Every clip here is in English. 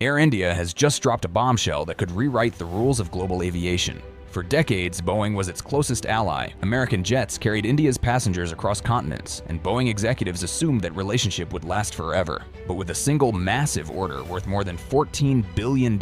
Air India has just dropped a bombshell that could rewrite the rules of global aviation. For decades, Boeing was its closest ally. American jets carried India's passengers across continents, and Boeing executives assumed that relationship would last forever. But with a single massive order worth more than $14 billion,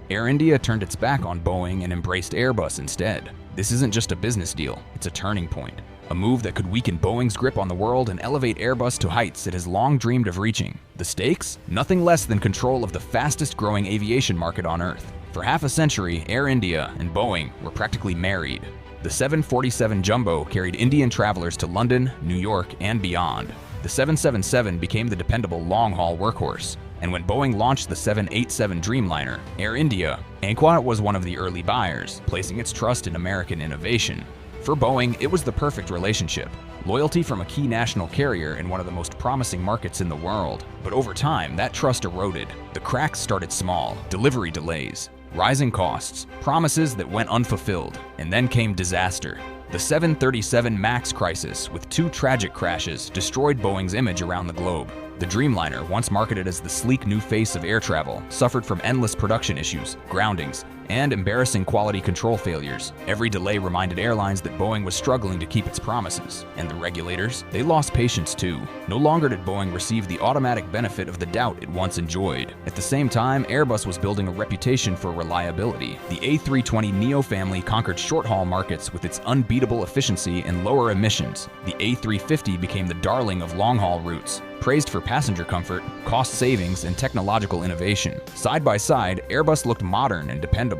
Air India turned its back on Boeing and embraced Airbus instead. This isn't just a business deal, it's a turning point. A move that could weaken Boeing's grip on the world and elevate Airbus to heights it has long dreamed of reaching. The stakes? Nothing less than control of the fastest-growing aviation market on Earth. For half a century, Air India and Boeing were practically married. The 747 Jumbo carried Indian travelers to London, New York, and beyond. The 777 became the dependable long-haul workhorse. And when Boeing launched the 787 Dreamliner, Air India was one of the early buyers, placing its trust in American innovation. For Boeing, it was the perfect relationship. Loyalty from a key national carrier in one of the most promising markets in the world. But over time, that trust eroded. The cracks started small, delivery delays, rising costs, promises that went unfulfilled, and then came disaster. The 737 MAX crisis, with 2 tragic crashes, destroyed Boeing's image around the globe. The Dreamliner, once marketed as the sleek new face of air travel, suffered from endless production issues, groundings, and embarrassing quality control failures. Every delay reminded airlines that Boeing was struggling to keep its promises. And the regulators? They lost patience too. No longer did Boeing receive the automatic benefit of the doubt it once enjoyed. At the same time, Airbus was building a reputation for reliability. The A320neo family conquered short-haul markets with its unbeatable efficiency and lower emissions. The A350 became the darling of long-haul routes, praised for passenger comfort, cost savings, and technological innovation. Side by side, Airbus looked modern and dependable.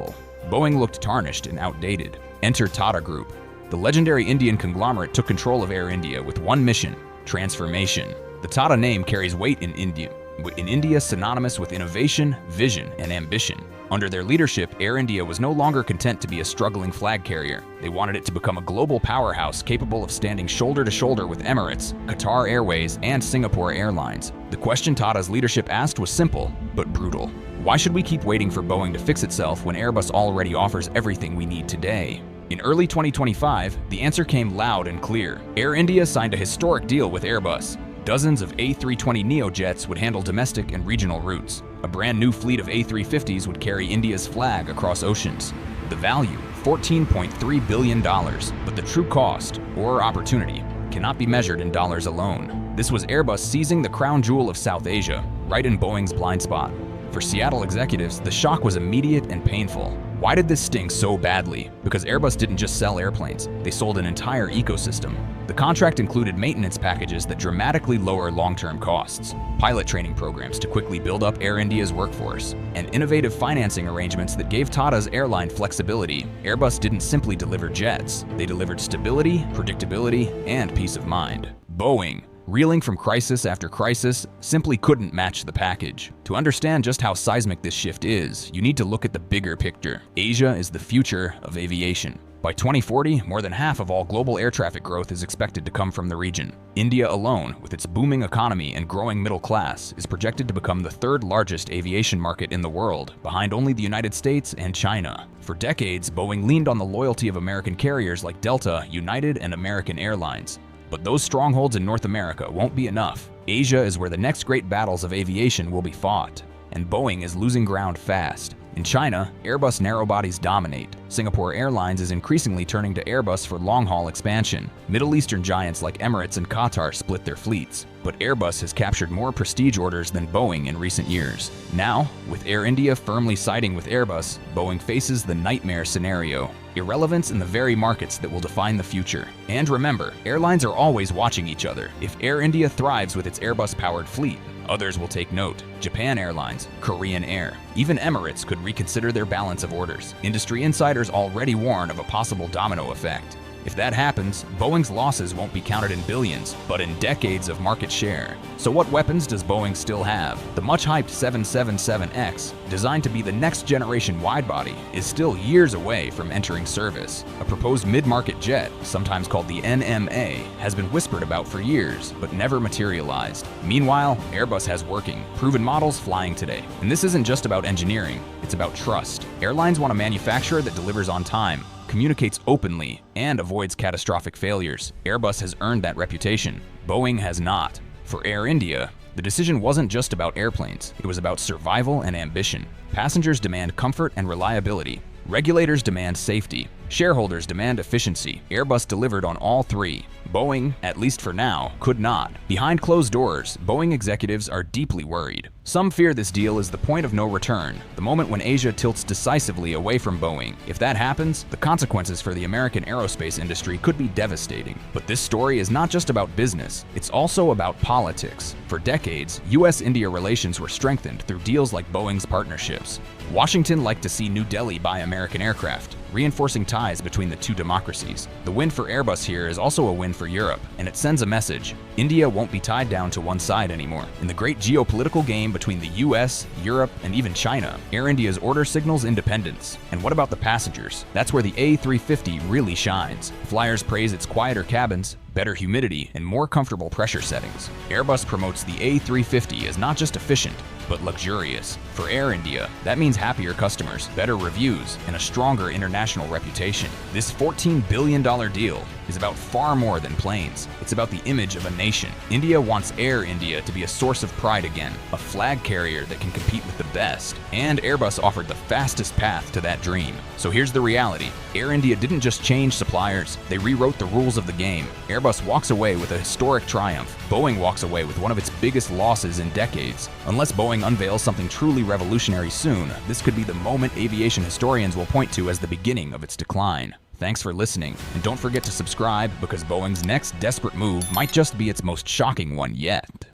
Boeing looked tarnished and outdated. Enter Tata Group. The legendary Indian conglomerate took control of Air India with one mission: transformation. The Tata name carries weight in India, synonymous with innovation, vision, and ambition. Under their leadership, Air India was no longer content to be a struggling flag carrier. They wanted it to become a global powerhouse capable of standing shoulder to shoulder with Emirates, Qatar Airways, and Singapore Airlines. The question Tata's leadership asked was simple, but brutal. Why should we keep waiting for Boeing to fix itself when Airbus already offers everything we need today? In early 2025, the answer came loud and clear. Air India signed a historic deal with Airbus. Dozens of A320neo jets would handle domestic and regional routes. A brand new fleet of A350s would carry India's flag across oceans. The value, $14.3 billion, but the true cost, or opportunity, cannot be measured in dollars alone. This was Airbus seizing the crown jewel of South Asia, right in Boeing's blind spot. For Seattle executives, the shock was immediate and painful. Why did this sting so badly? Because Airbus didn't just sell airplanes, they sold an entire ecosystem. The contract included maintenance packages that dramatically lower long-term costs, pilot training programs to quickly build up Air India's workforce, and innovative financing arrangements that gave Tata's airline flexibility. Airbus didn't simply deliver jets, they delivered stability, predictability, and peace of mind. Boeing, reeling from crisis after crisis, simply couldn't match the package. To understand just how seismic this shift is, you need to look at the bigger picture. Asia is the future of aviation. By 2040, more than half of all global air traffic growth is expected to come from the region. India alone, with its booming economy and growing middle class, is projected to become the 3rd largest aviation market in the world, behind only the United States and China. For decades, Boeing leaned on the loyalty of American carriers like Delta, United, and American Airlines. But those strongholds in North America won't be enough. Asia is where the next great battles of aviation will be fought, and Boeing is losing ground fast. In China, Airbus narrow-bodies dominate. Singapore Airlines is increasingly turning to Airbus for long-haul expansion. Middle Eastern giants like Emirates and Qatar split their fleets. But Airbus has captured more prestige orders than Boeing in recent years. Now, with Air India firmly siding with Airbus, Boeing faces the nightmare scenario: irrelevance in the very markets that will define the future. And remember, airlines are always watching each other. If Air India thrives with its Airbus-powered fleet, others will take note. Japan Airlines, Korean Air, even Emirates could reconsider their balance of orders. Industry insiders already warn of a possible domino effect. If that happens, Boeing's losses won't be counted in billions, but in decades of market share. So what weapons does Boeing still have? The much-hyped 777X, designed to be the next-generation widebody, is still years away from entering service. A proposed mid-market jet, sometimes called the NMA, has been whispered about for years, but never materialized. Meanwhile, Airbus has working, proven models flying today. And this isn't just about engineering, it's about trust. Airlines want a manufacturer that delivers on time, communicates openly, and avoids catastrophic failures. Airbus has earned that reputation. Boeing has not. For Air India, The decision wasn't just about airplanes, it was about survival and ambition. Passengers demand comfort and reliability. Regulators demand safety. Shareholders demand efficiency. Airbus delivered on all three. Boeing, at least for now, could not. Behind closed doors, Boeing executives are deeply worried. Some fear this deal is the point of no return, the moment when Asia tilts decisively away from Boeing. If that happens, the consequences for the American aerospace industry could be devastating. But this story is not just about business, it's also about politics. For decades, US-India relations were strengthened through deals like Boeing's partnerships. Washington liked to see New Delhi buy American aircraft, reinforcing ties between the two democracies. The win for Airbus here is also a win for Europe, and it sends a message. India won't be tied down to one side anymore. In the great geopolitical game between the US, Europe, and even China, Air India's order signals independence. And what about the passengers? That's where the A350 really shines. Flyers praise its quieter cabins, better humidity, and more comfortable pressure settings. Airbus promotes the A350 as not just efficient, but luxurious. For Air India, that means happier customers, better reviews, and a stronger international reputation. This $14 billion deal is about far more than planes. It's about the image of a nation. India wants Air India to be a source of pride again, a flag carrier that can compete with the best. And Airbus offered the fastest path to that dream. So here's the reality. Air India didn't just change suppliers, they rewrote the rules of the game. Airbus walks away with a historic triumph. Boeing walks away with one of its biggest losses in decades. Unless Boeing unveils something truly revolutionary soon, this could be the moment aviation historians will point to as the beginning of its decline. Thanks for listening, and don't forget to subscribe because Boeing's next desperate move might just be its most shocking one yet.